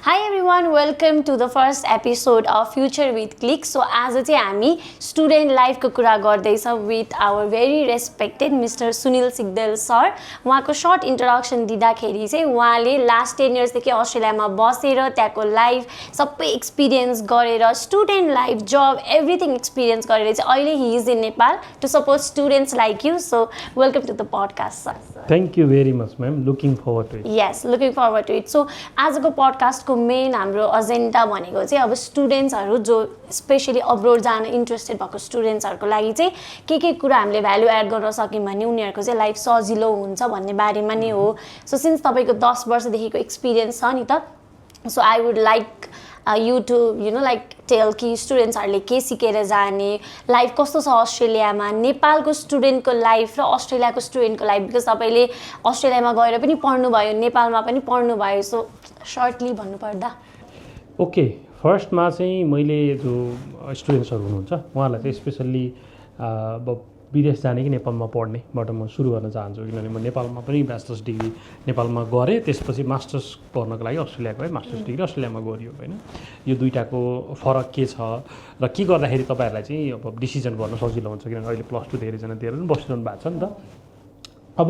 Hi everyone, welcome to the first episode of Future with Click. So आज चाहिँ हामी student लाइफको कुरा गर्दैछौँ with our very respected Mr. Sunil Sigdel sir. उहाँको सर्ट इन्ट्रोडक्सन दिँदाखेरि चाहिँ उहाँले लास्ट 10 इयर्सदेखि अस्ट्रेलियामा बसेर त्यहाँको लाइफ सबै एक्सपिरियन्स गरेर स्टुडेन्ट लाइफ जब एभ्रिथिङ एक्सपिरियन्स गरेर चाहिँ अहिले he is in Nepal to support students like you. So welcome to the podcast sir. Thank you very much, ma'am. Looking forward to it. Yes, looking forward to it. So आजको पडकास्टको main हाम्रो agenda भनेको चाहिँ अब स्टुडेन्ट्सहरू जो specially abroad जान interested भएको स्टुडेन्ट्सहरूको लागि चाहिँ के कुरा हामीले भ्यालु एड गर्न सक्यौँ भने उनीहरूको चाहिँ लाइफ सजिलो हुन्छ भन्ने बारेमा नै हो. सो सिन्स तपाईँको 10 वर्षदेखिको एक्सपिरियन्स छ नि त, so I would like you to like tell कि स्टुडेन्ट्सहरूले के सिकेर जाने, लाइफ कस्तो छ अस्ट्रेलियामा, नेपालको स्टुडेन्टको लाइफ र अस्ट्रेलियाको स्टुडेन्टको लाइफ, बिकज तपाईँले अस्ट्रेलियामा गएर पनि पढ्नुभयो, नेपालमा पनि पढ्नुभयो. सो सर्टली भन्नुपर्दा ओके, फर्स्टमा चाहिँ मैले जो स्टुडेन्ट्सहरू हुनुहुन्छ उहाँहरूलाई चाहिँ स्पेसल्ली विदेश जाने कि नेपालमा पढ्नेबाट म सुरु गर्न चाहन्छु. किनभने म नेपालमा पनि ब्याचलर्स डिग्री नेपालमा गरेँ, त्यसपछि मास्टर्स गर्नको लागि अस्ट्रेलिया गएँ. मास्टर्स डिग्री अस्ट्रेलियामा गरियो होइन. यो दुईटाको फरक के छ र के गर्दाखेरि तपाईँहरूलाई चाहिँ अब डिसिजन गर्न सजिलो हुन्छ, किनभने अहिले +2 धेरैजना दिएर पनि बसिरहनु भएको छ नि त. अब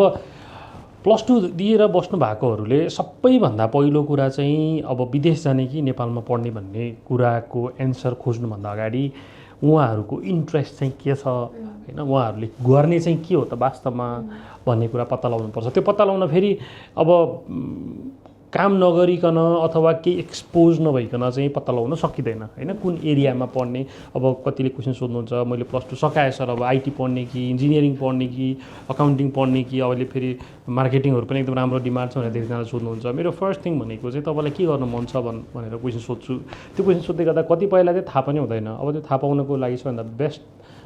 +2 दिएर बस्नु भएकोहरूले सबैभन्दा पहिलो कुरा चाहिँ अब विदेश जाने कि नेपालमा पढ्ने भन्ने कुराको एन्सर खोज्नुभन्दा अगाडि उहाँहरूको इन्ट्रेस्ट चाहिँ के छ होइन, उहाँहरूले गर्ने चाहिँ के हो त वास्तवमा भन्ने कुरा पत्ता लगाउनुपर्छ. त्यो पत्ता लगाउन फेरि अब काम नगरिकन अथवा केही एक्सपोज नभइकन चाहिँ पत्ता लगाउन सकिँदैन होइन. कुन एरियामा पढ्ने, अब कतिले क्वेसन सोध्नुहुन्छ मैले +2 सकाएँ सर, अब आइटी पढ्ने कि इन्जिनियरिङ पढ्ने कि अकाउन्टिङ पढ्ने कि, अहिले फेरि मार्केटिङहरू पनि एकदम राम्रो डिमान्ड छ भनेर धेरैजना सोध्नुहुन्छ. मेरो फर्स्ट थिङ भनेको चाहिँ तपाईँलाई के गर्नु मन छ भनेर क्वेसन सोध्छु. त्यो क्वेसन सोध्दै गर्दा कतिपयलाई चाहिँ थाहा पनि हुँदैन. अब त्यो थाहा पाउनको लागि सबभन्दा बेस्ट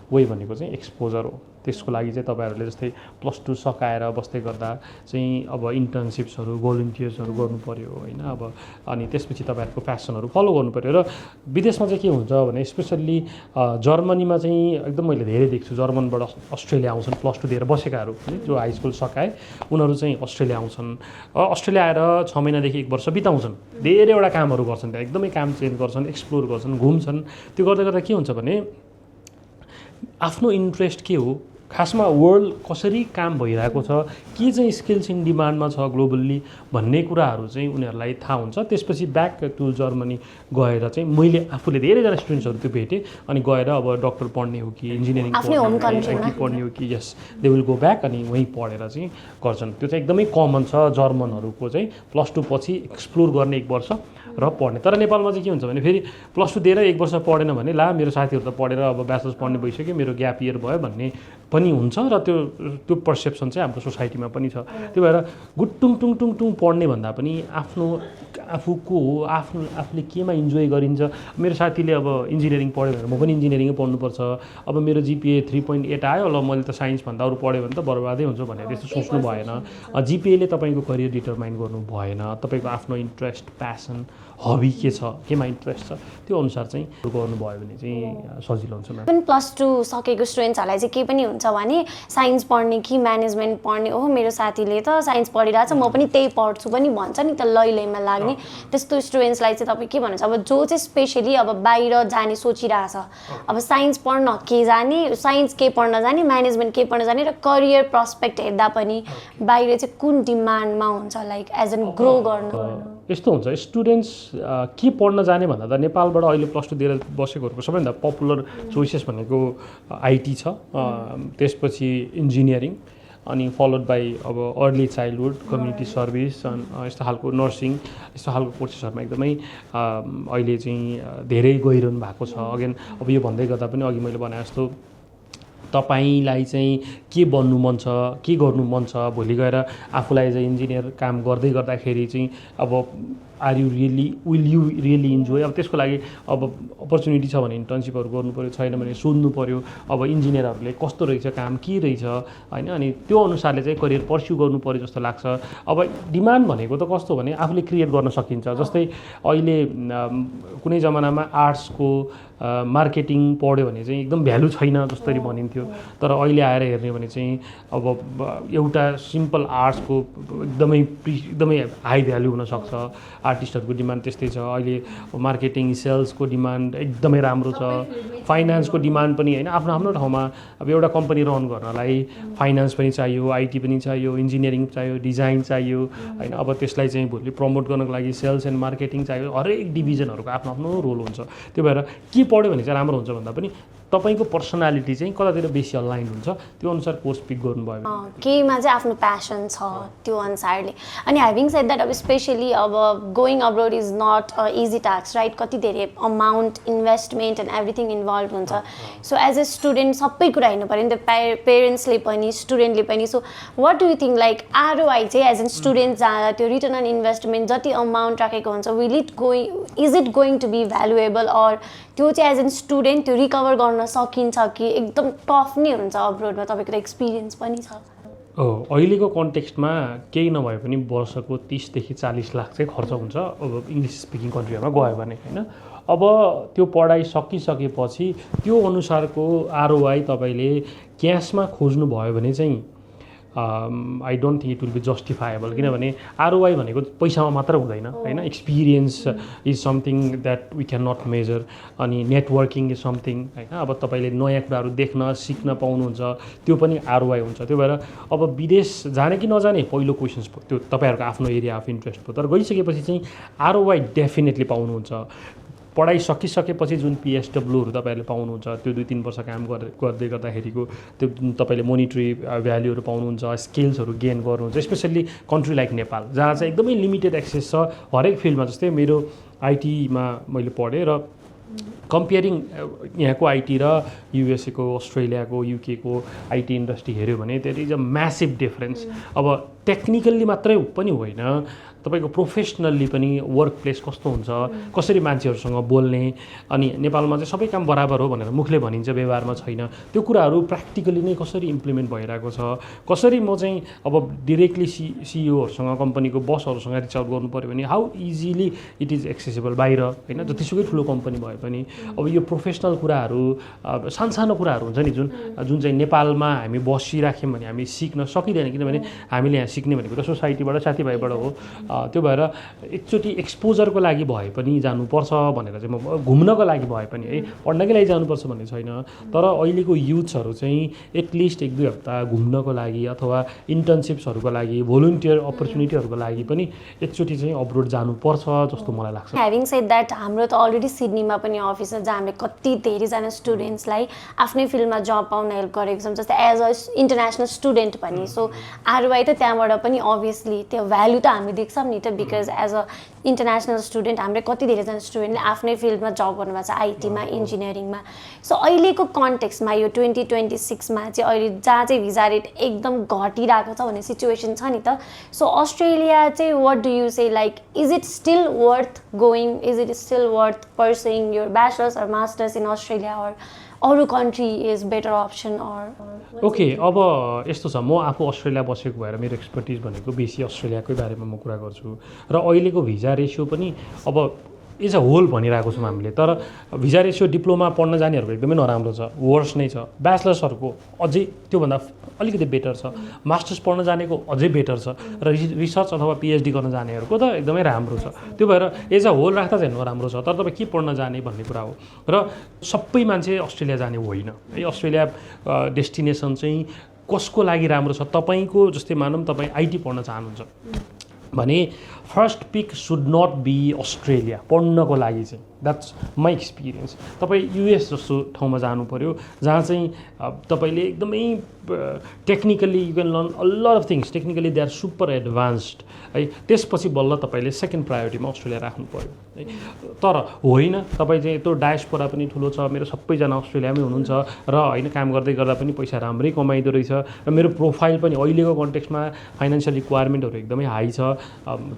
वे भनेको चाहिँ एक्सपोजर हो. त्यसको लागि चाहिँ तपाईँहरूले जस्तै +2 सकाएर बस्दै गर्दा चाहिँ अब इन्टर्नसिप्सहरू भोलिन्टियर्सहरू गर्नु पऱ्यो होइन. अब अनि त्यसपछि तपाईँहरूको प्यासनहरू फलो गर्नु पऱ्यो. र विदेशमा चाहिँ के हुन्छ भने स्पेसल्ली जर्मनीमा चाहिँ एकदम मैले धेरै देख्छु, जर्मनबाट अस्ट्रेलिया आउँछन् +2 दिएर बसेकाहरू जो हाई स्कुल सकाए उनीहरू चाहिँ अस्ट्रेलिया आउँछन्. अस्ट्रेलिया आएर 6 महिनादेखि 1 वर्ष बिताउँछन्, धेरैवटा कामहरू गर्छन् त्यहाँ, एकदमै काम चेन्ज गर्छन्, एक्सप्लोर गर्छन्, घुम्छन्. त्यो गर्दा गर्दा के हुन्छ भने आफ्नो इन्ट्रेस्ट के हो, खासमा वर्ल्ड कसरी काम भइरहेको छ, के चाहिँ स्किल्स इन डिमान्डमा छ ग्लोबल्ली भन्ने कुराहरू चाहिँ उनीहरूलाई थाहा हुन्छ. त्यसपछि ब्याक टु जर्मनी गएर चाहिँ मैले आफूले धेरैजना स्टुडेन्ट्सहरू त्यो भेटेँ. अनि गएर अब डक्टर पढ्ने हो कि इन्जिनियरिङ पढ्ने हो कि, yes they will go back अनि वहीँ पढेर चाहिँ गर्छन्. त्यो चाहिँ एकदमै कमन छ जर्मनहरूको चाहिँ +2 पछि एक्सप्लोर गर्ने 1 वर्ष र पढ्ने. तर नेपालमा चाहिँ के हुन्छ भने फेरि +2 दिएर 1 वर्ष पढेन भने ला मेरो साथीहरू त पढेर अब ब्याचलर्स पढ्ने भइसक्यो, मेरो ग्याप इयर भयो भन्ने पनि हुन्छ. र त्यो पर्सेप्सन चाहिँ हाम्रो सोसाइटीमा पनि छ. त्यही भएर गुट्टुङ टुङ पढ्ने भन्दा पनि आफूको हो, आफूले केमा इन्जोय गरिन्छ. मेरो साथीले अब इन्जिनियरिङ पढ्यो भने म पनि इन्जिनियरिङै पढ्नुपर्छ, अब मेरो जिपिए 3.8 आयो ल मैले त साइन्सभन्दा अरू पढ्यो भने त बर्बादै हुन्छ भनेर त्यस्तो सोच्नु भएन. जिपिएले तपाईँको करियर डिटरमाइन गर्नु भएन. तपाईँको आफ्नो इन्ट्रेस्ट, प्यासन, हबी के छ, केमा इन्ट्रेस्ट छ त्यो अनुसार चाहिँ गर्नुभयो भने चाहिँ सजिलो हुन्छ. पनि +2 सकेको स्टुडेन्ट्सहरूलाई चाहिँ के पनि हुन्छ भने साइन्स पढ्ने कि म्यानेजमेन्ट पढ्ने, हो मेरो साथीले त साइन्स पढिरहेछ म पनि त्यही पढ्छु पनि भन्छ नि त लैलैमा लाग्ने. त्यस्तो स्टुडेन्ट्सलाई चाहिँ तपाईँ के भन्नुहुन्छ, अब जो चाहिँ स्पेसली अब बाहिर जाने सोचिरहेछ, अब साइन्स पढ्न के जाने, साइन्स के पढ्न जाने, म्यानेजमेन्ट के पढ्न जाने, र करियर प्रस्पेक्ट हेर्दा पनि बाहिर चाहिँ कुन डिमान्डमा हुन्छ लाइक एज एन ग्रो गर्न. यस्तो हुन्छ स्टुडेन्ट्स के पढ्न जाने भन्दा त नेपालबाट अहिले +2 दिएर बसेकोहरूको सबैभन्दा पपुलर चोइसेस भनेको आइटी छ, त्यसपछि इन्जिनियरिङ, अनि फलोड बाई अब अर्ली चाइल्डहुड, कम्युनिटी सर्भिस, यस्तो खालको नर्सिङ, यस्तो खालको कोर्सेसहरूमा एकदमै अहिले चाहिँ धेरै गइरहनु भएको छ. अगेन अब यो भन्दै गर्दा पनि अघि मैले भने जस्तो तपाईँलाई चाहिँ के बन्नु मन छ, के गर्नु मन छ, भोलि गएर आफूलाई चाहिँ इन्जिनियर काम गर्दै गर्दाखेरि चाहिँ अब विल यु रियली इन्जोय. अब त्यसको लागि अब अपर्च्युनिटी छ भने इन्टर्नसिपहरू गर्नु पऱ्यो, छैन भने सोध्नु पऱ्यो अब इन्जिनियरहरूले कस्तो रहेछ काम, के रहेछ होइन. अनि त्यो अनुसारले चाहिँ करियर पर्स्यु गर्नु पऱ्यो जस्तो लाग्छ. अब डिमान्ड भनेको त कस्तो भने आफूले क्रिएट गर्न सकिन्छ. जस्तै अहिले कुनै जमानामा आर्ट्सको मार्केटिङ पढ्यो भने चाहिँ एकदम भ्यालु छैन जसरी भनिन्थ्यो, तर अहिले आएर हेर्ने भने चाहिँ अब एउटा सिम्पल आर्ट्सको एकदमै हाई भ्यालु हुनसक्छ. आर्टिस्टहरूको डिमान्ड त्यस्तै छ अहिले मार्केटिङ सेल्सको डिमान्ड एकदमै राम्रो छ फाइनेन्सको डिमान्ड पनि होइन आफ्नो आफ्नो ठाउँमा अब एउटा कम्पनी रन गर्नलाई फाइनेन्स पनि चाहियो आइटी पनि चाहियो इन्जिनियरिङ चाहियो डिजाइन चाहियो होइन अब त्यसलाई चाहिँ भोलि प्रमोट गर्नको लागि सेल्स एन्ड मार्केटिङ चाहियो हरेक डिभिजनहरूको आफ्नो आफ्नो रोल हुन्छ त्यो भएर के पढ्यो भने चाहिँ राम्रो हुन्छ भन्दा पनि तपाईँको पर्सनालिटी चाहिँ कतातिर बेसी अलाइन हुन्छ त्यो अनुसार कोर्स पिक गर्नुभयो भने केहीमा चाहिँ आफ्नो प्यासन छ त्यो अनुसारले अनि ह्याभिङ सेड द्याट अब स्पेसली अब going abroad is not easy task right कति धेरै amount investment and everything involve हुन्छ सो एज अ स्टुडेन्ट सबै कुरा हेर्नु पऱ्यो नि त पेरेन्ट्सले पनि स्टुडेन्टले पनि so what do you think like ROI चाहिँ एज एन स्टुडेन्ट जाँदा त्यो रिटर्न अन इन्भेस्टमेन्ट जति अमाउन्ट राखेको हुन्छ is it going to be valuable or त्यो चाहिँ एज एन स्टुडेन्ट त्यो रिकभर गर्न सकिन्छ कि एकदम टफ नै हुन्छ अब्रोडमा तपाईँको त एक्सपिरियन्स पनि छ अहिलेको कन्टेक्स्टमा केही नभए पनि वर्षको 30 देखि 40 लाख चाहिँ खर्च हुन्छ अब इङ्ग्लिस स्पिकिङ कन्ट्रीहरूमा गयो भने होइन अब त्यो पढाइ सकिसकेपछि त्यो अनुसारको आरओआई तपाईँले क्यासमा खोज्नुभयो भने चाहिँ I don't think it will be justifiable किनभने आरओआई भनेको पैसामा मात्र हुँदैन होइन experience is something that we can not measure अनि नेटवर्किङ इज समथिङ होइन अब तपाईँले नयाँ कुराहरू देख्न सिक्न पाउनुहुन्छ त्यो पनि आरओआई हुन्छ त्यो भएर अब विदेश जाने कि नजाने पहिलो क्वेसन्स त्यो तपाईँहरूको आफ्नो एरिया अफ इन्ट्रेस्ट भयो तर गइसकेपछि चाहिँ आरओआई डेफिनेटली पाउनुहुन्छ पढाइ सकिसकेपछि जुन पिएसडब्ल्यूहरू तपाईँहरूले पाउनुहुन्छ त्यो 2-3 वर्ष काम गर्दै गर्दाखेरिको त्यो तपाईँले मोनिटरी भ्याल्युहरू पाउनुहुन्छ स्किल्सहरू गेन गर्नुहुन्छ स्पेसल्ली कन्ट्री लाइक नेपाल जहाँ चाहिँ एकदमै लिमिटेड एक्सेस छ हरेक फिल्डमा जस्तै मेरो आइटीमा मैले पढेँ र कम्पेयरिङ यहाँको आइटी र युएसएको अस्ट्रेलियाको युकेको आइटी इन्डस्ट्री हेऱ्यो भने there is a massive difference अब टेक्निकल्ली मात्रै पनि होइन तपाईँको प्रोफेसनल्ली पनि वर्क प्लेस कस्तो हुन्छ कसरी मान्छेहरूसँग बोल्ने अनि नेपालमा चाहिँ सबै काम बराबर हो भनेर मुखले भनिन्छ व्यवहारमा छैन त्यो कुराहरू प्र्याक्टिकली नै कसरी इम्प्लिमेन्ट भइरहेको छ कसरी म चाहिँ अब डिरेक्टली सिइओहरूसँग कम्पनीको बसहरूसँग रिच आउट गर्नु पऱ्यो भने how easily it is accessible बाहिर होइन जतिसुकै ठुलो कम्पनी भए पनि अब यो प्रोफेसनल कुराहरू सानो कुराहरू हुन्छ नि जुन चाहिँ नेपालमा हामी बसिराख्यौँ भने हामी सिक्न सकिँदैन किनभने हामीले यहाँ सिक्ने भनेको त सोसाइटीबाट साथीभाइबाट हो त्यो भएर एकचोटि एक्सपोजरको लागि भए पनि जानुपर्छ भनेर चाहिँ म घुम्नको लागि भए पनि है पढ्नकै लागि जानुपर्छ भन्ने छैन तर अहिलेको युथ्सहरू चाहिँ एटलिस्ट 1-2 हप्ता घुम्नको लागि अथवा इन्टर्नसिप्सहरूको लागि भोलिन्टियर अपर्च्युनिटीहरूको लागि पनि एकचोटि चाहिँ अब्रोड जानुपर्छ जस्तो मलाई लाग्छ ह्याभिङ सेड द्याट हाम्रो त अलरेडी सिडनीमा पनि अफिस छ जहाँ हामीले कति धेरैजना स्टुडेन्ट्सलाई आफ्नै फिल्डमा जब पाउन हेल्प गरेको छौँ जस्तै एज अ इन्टरनेसनल स्टुडेन्ट पनि सो आरओआई त त्यहाँबाट पनि अभियसली त्यो भ्याल्यु त हामी देख्छौँ नि त because as a international student हाम्रो कति धेरैजना स्टुडेन्टले आफ्नै फिल्डमा जब गर्नुभएको छ आइटीमा इन्जिनियरिङमा सो अहिलेको कन्टेक्स्टमा यो 2026मा चाहिँ अहिले जहाँ चाहिँ भिजा रेट एकदम घटिरहेको छ भन्ने सिचुएसन छ नि त सो अस्ट्रेलिया चाहिँ what do you say like is it still worth going is it still worth pursuing your bachelors or masters in Australia or अरू country is better option or okay अब यस्तो छ म आफू अस्ट्रेलिया बसेको भएर मेरो एक्सपर्टिज भनेको बेसी अस्ट्रेलियाकै बारेमा म कुरा गर्छु र अहिलेको भिजा रेसियो पनि अब एज अ होल भनिरहेको छौँ हामीले तर भिजा रेसियो डिप्लोमा पढ्न जानेहरूको एकदमै नराम्रो छ वर्स नै छ ब्याचलर्सहरूको अझै त्योभन्दा अलिकति बेटर छ मास्टर्स पढ्न जानेको अझै बेटर छ र रिसर्च अथवा पिएचडी गर्न जानेहरूको त एकदमै राम्रो छ त्यो भएर एज अ होल राख्दा चाहिँ नराम्रो छ तर तपाईँ के पढ्न जाने भन्ने कुरा हो र सबै मान्छे अस्ट्रेलिया जाने होइन है अस्ट्रेलिया डेस्टिनेसन चाहिँ कसको लागि राम्रो छ तपाईँको जस्तै मानौँ तपाईँ आइटी पढ्न चाहनुहुन्छ भने first pick should not be Australia पढ्नको लागि चाहिँ द्याट्स माई एक्सपिरियन्स तपाईँ युएस जस्तो ठाउँमा जानु पऱ्यो जहाँ चाहिँ तपाईँले एकदमै technically you can learn a lot of things technically they are super advanced है त्यसपछि बल्ल तपाईँले सेकेन्ड प्रायोरिटीमा अस्ट्रेलिया राख्नु पऱ्यो है तर होइन तपाईँ चाहिँ यत्रो डायस्पोरा पनि ठुलो छ मेरो सबैजना अस्ट्रेलियामै हुनुहुन्छ र होइन काम गर्दै गर्दा पनि पैसा राम्रै कमाइदो रहेछ र मेरो प्रोफाइल पनि अहिलेको कन्टेक्स्टमा फाइनेन्सियल रिक्वायरमेन्टहरू एकदमै हाई छ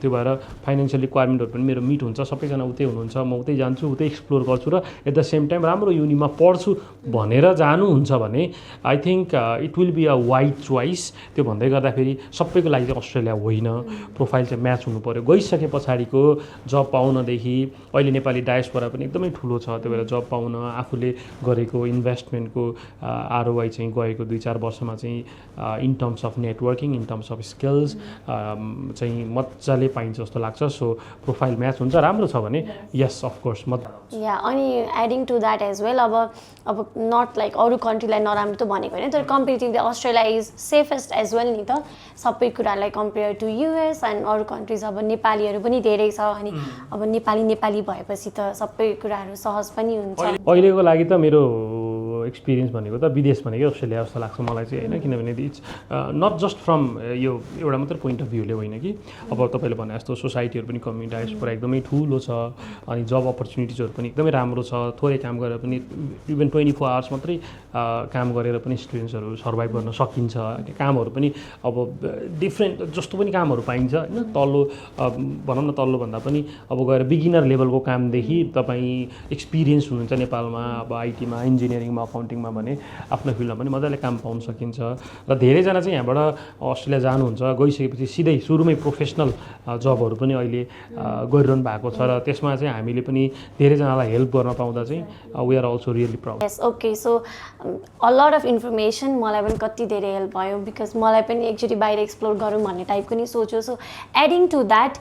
त्यो भएर फाइनेन्सियल रिक्वायरमेन्टहरू पनि मेरो मिट हुन्छ सबैजना उतै हुनुहुन्छ म उतै जान्छु उतै एक्सप्लोर गर्छु र एट द सेम टाइम राम्रो युनिमा पढ्छु भनेर जानुहुन्छ भने I think it will be a wide choice त्यो भन्दै गर्दाखेरि सबैको लागि चाहिँ अस्ट्रेलिया होइन प्रोफाइल चाहिँ म्याच हुनु पऱ्यो गइसके पछाडिको जब पाउनदेखि अहिले नेपाली डायस्पोरा पनि एकदमै ठुलो छ त्यो भएर जब पाउन आफूले गरेको इन्भेस्टमेन्टको आरओआई चाहिँ गएको 2-4 वर्षमा चाहिँ in terms of networking in terms of skills चाहिँ मजाले पाइन्छ जस्तो लाग्छ सो प्रोफाइल म्याच हुन्छ राम्रो छ भने यस अफकोर्स म या अनि adding to that as well अब नट लाइक अरू कन्ट्रीलाई नराम्रो त भनेको होइन तर comparatively Australia is safest as well नि त सबै कुरालाई कम्पेयर टु युएस एन्ड अरू कन्ट्रिज अब नेपालीहरू पनि धेरै छ अनि अब नेपाली भएपछि त सबै कुराहरू सहज पनि हुन्छ अहिलेको लागि त मेरो एक्सपिरियन्स भनेको त विदेश भनेको अस्ट्रेलिया जस्तो लाग्छ मलाई चाहिँ होइन किनभने इट्स नट जस्ट फ्रम यो एउटा मात्र पोइन्ट अफ भ्यूले होइन कि अब तपाईँले भने जस्तो सोसाइटीहरू पनि कम्युनिटी पर एकदमै ठुलो छ अनि जब अपर्च्युनिटिजहरू पनि एकदमै राम्रो छ थोरै काम गरेर पनि इभन 24 आवर्स मात्रै काम गरेर पनि स्टुडेन्ट्सहरू सर्भाइभ गर्न सकिन्छ कामहरू पनि अब डिफ्रेन्ट जस्तो पनि कामहरू पाइन्छ होइन तल्लो भनौँ न तल्लोभन्दा पनि अब गएर बिगिनर लेभलको कामदेखि तपाईँ एक्सपिरियन्स हुनुहुन्छ नेपालमा अब आइटीमा इन्जिनियरिङमा अकाउन्टिङमा भने आफ्नो फिल्डमा पनि मजाले काम पाउन सकिन्छ र धेरैजना चाहिँ यहाँबाट अस्ट्रेलिया जानुहुन्छ गइसकेपछि सिधै सुरुमै प्रोफेसनल जबहरू पनि अहिले गरिरहनु भएको छ र त्यसमा चाहिँ हामीले पनि धेरैजनालाई हेल्प गर्न पाउँदा चाहिँ we are also really proud yes okay so a lot of information मलाई पनि कति धेरै हेल्प भयो बिकज मलाई पनि एकचोटि बाहिर एक्सप्लोर गरौँ भन्ने टाइपको नि सोच्यो सो एडिङ टु द्याट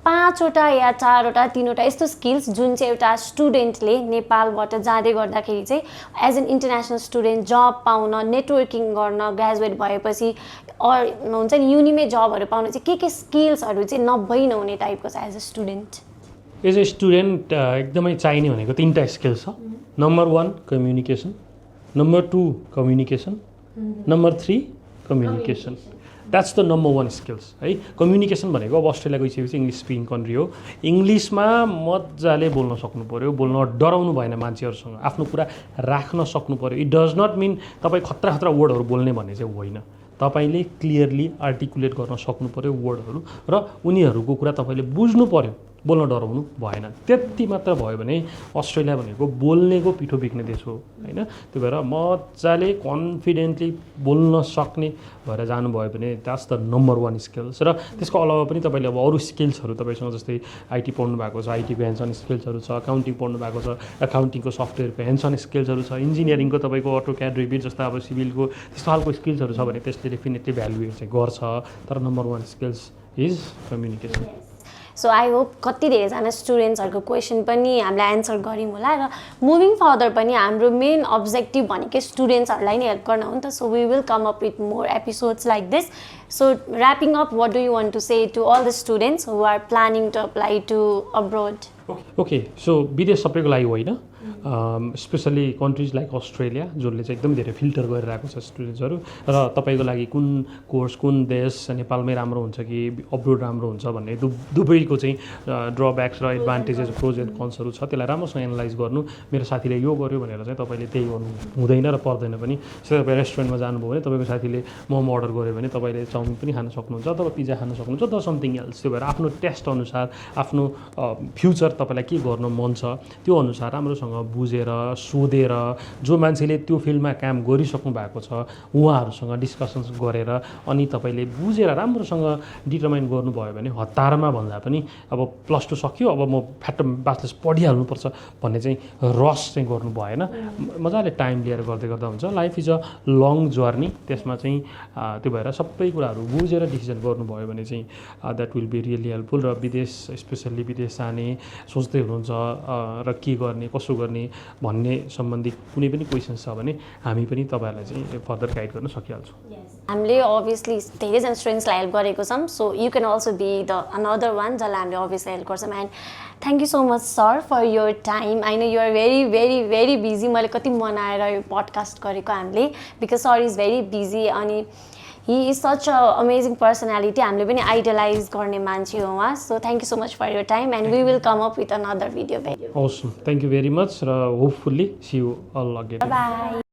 5वटा या 4वटा 3वटा यस्तो स्किल्स जुन चाहिँ एउटा स्टुडेन्टले नेपालबाट जाँदै गर्दाखेरि चाहिँ एज एन इन्टरनेसनल स्टुडेन्ट जब पाउन नेटवर्किङ गर्न ग्रेजुएट भएपछि हुन्छ नि युनिमै जबहरू पाउन चाहिँ के स्किल्सहरू चाहिँ नभई नहुने टाइपको छ as a student as a student एकदमै चाहिने भनेको 3टा स्किल्स छ number 1 communication number 2 communication number 3 communication that's the number 1 skills है कम्युनिकेसन भनेको अब अस्ट्रेलिया गइसकेपछि इङ्ग्लिस स्पिकिङ कन्ट्री हो इङ्ग्लिसमा मजाले बोल्न सक्नु पऱ्यो बोल्न डराउनु भएन मान्छेहरूसँग आफ्नो कुरा राख्न सक्नु पऱ्यो इट डज नट मिन तपाईँ खतरा वर्डहरू बोल्ने भन्ने चाहिँ होइन तपाईँले क्लियरली आर्टिकुलेट गर्न सक्नु पऱ्यो वर्डहरू र उनीहरूको कुरा तपाईँले बुझ्नु पऱ्यो बोल्न डराउनु भएन त्यति मात्र भयो भने अस्ट्रेलिया भनेको बोल्नेको पिठो बिग्ने देश हो होइन त्यही भएर मजाले कन्फिडेन्टली बोल्न सक्ने भएर जानुभयो भने द्याट्स द नम्बर 1 स्किल्स र त्यसको अलावा पनि तपाईँले अब अरू स्किल्सहरू तपाईँसँग जस्तै आइटी पढ्नु भएको छ आइटीको ह्यान्ड्स अन स्किल्सहरू छ अकाउन्टिङ पढ्नु भएको छ अकाउन्टिङको सफ्टवेयरको ह्यान्ड्स अन स्किल्सहरू छ इन्जिनियरिङको तपाईँको अटोक्याड रिभिट जस्ता अब सिभिलको त्यस्तो खालको स्किल्सहरू छ भने त्यसले डेफिनेटली भ्यालुएट चाहिँ गर्छ तर number 1 skills is communication so I hope कति धेरैजना स्टुडेन्ट्सहरूको क्वेसन पनि हामीले एन्सर गऱ्यौँ होला र मुभिङ फर्दर पनि हाम्रो मेन अब्जेक्टिभ भनेकै स्टुडेन्ट्सहरूलाई नै हेल्प गर्न हो नि त so we will come up with more episodes like this so wrapping up what do you want to say to all the students who are planning to apply to abroad okay so विदेश सबैको लागि होइन specially countries like Australia जसले चाहिँ एकदम धेरै filter गरिरहेको छ स्टुडेन्ट्सहरू र तपाईँको लागि कुन कोर्स कुन देश नेपालमै राम्रो हुन्छ कि अब्रोड राम्रो हुन्छ भन्ने दुवैको चाहिँ ड्रब्याक्स र एडभान्टेजेस प्रोज एन्ड कन्सहरू छ त्यसलाई राम्रोसँग एनालाइज गर्नु मेरो साथीले यो गर्यो भनेर चाहिँ तपाईँले त्यही गर्नु हुँदैन र पर्दैन पनि जस्तै तपाईँ रेस्टुरेन्टमा जानुभयो भने तपाईँको साथीले मोमो अर्डर गर्यो भने तपाईँले चाउमिन पनि खान सक्नुहुन्छ अथवा पिज्जा खान सक्नुहुन्छ अथवा समथिङ एल्स त्यो भएर आफ्नो टेस्ट अनुसार आफ्नो फ्युचर तपाईँलाई के गर्न मन छ त्यो अनुसार राम्रोसँग बुझेर सोधेर जो मान्छेले त्यो फिल्डमा काम गरिसक्नु भएको छ उहाँहरूसँग डिस्कसन्स गरेर अनि तपाईँले बुझेर राम्रोसँग डिटर्माइन गर्नुभयो भने हतारमा भन्दा पनि अब +2 सक्यो अब म फ्याट ब्याचलर्स पढिहाल्नुपर्छ भन्ने चाहिँ रस चाहिँ गर्नु भएन मजाले टाइम लिएर गर्दै गर्दा हुन्छ life is a long journey त्यसमा चाहिँ त्यो भएर सबै कुराहरू बुझेर डिसिजन गर्नुभयो भने चाहिँ that will be really helpful र विदेश स्पेसल्ली विदेश जाने सोच्दै हुनुहुन्छ र के गर्ने कसो गर्ने भन्ने सम्बन्धी कुनै पनि क्वेसन्स छ भने हामी पनि तपाईँहरूलाई चाहिँ फर्दर गाइड गर्न सकिहाल्छौँ हामीले अभियसली धेरैजना स्टुडेन्ट्सलाई हेल्प गरेको छौँ so you can also be the another one जसलाई हामीले अभियसली हेल्प गर्छौँ and thank you so much sir for your time I know you are very very very busy मैले कति मनाएर यो पडकास्ट गरेको हामीले because sir is very busy अनि he is such a amazing personality हामीले पनि आइडलाइज गर्ने मान्छे हो उहाँ so thank you so much for your time and we will come up with another video awesome thank you very much र hopefully see you all again by